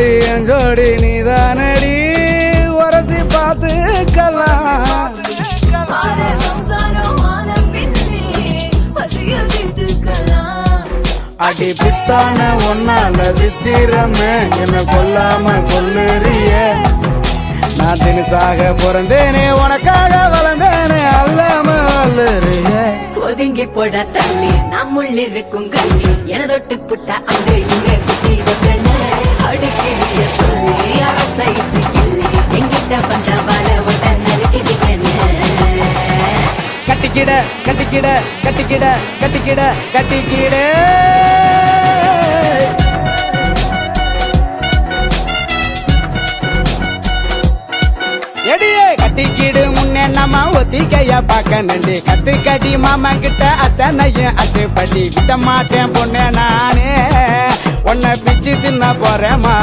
அம்மாடி அஞ்சோடி நீதானடி உரசி பார்த்துக்கலாம் அடி பித்தான ஒன்னால சித்திரமே என்ன கொல்லாம கொல்லுறிய நான் தினசாக பிறந்தேனே உனக்காக வளர்ந்தேனே அல்லாம வல்லுறிய ஒதுங்கி போட தள்ளி நம்முள்ளிருக்கும் கண்ணி என தொட்டு புட்ட அங்கு இங்க குட்டி வைப்பன அடுக்கிய சொல்லி அரசை சிக்கிள்ளி எங்கிட்ட வந்த வல உடனே கட்டிக்கிட கட்டிக்கிட கட்டிக்கிட கட்டிக்கிட கட்டிக்கிட எடியே கட்டிக்கிடு முன்னே நம்ம ஒத்திக்கைய பாக்க நண்டி கத்து கட்டி மாமா கிட்ட அத்தனையும் அத்துப்படி விட்ட மாட்டேன் பொண்ணே நானே உன்னை பிச்சு தின்ன போறேமா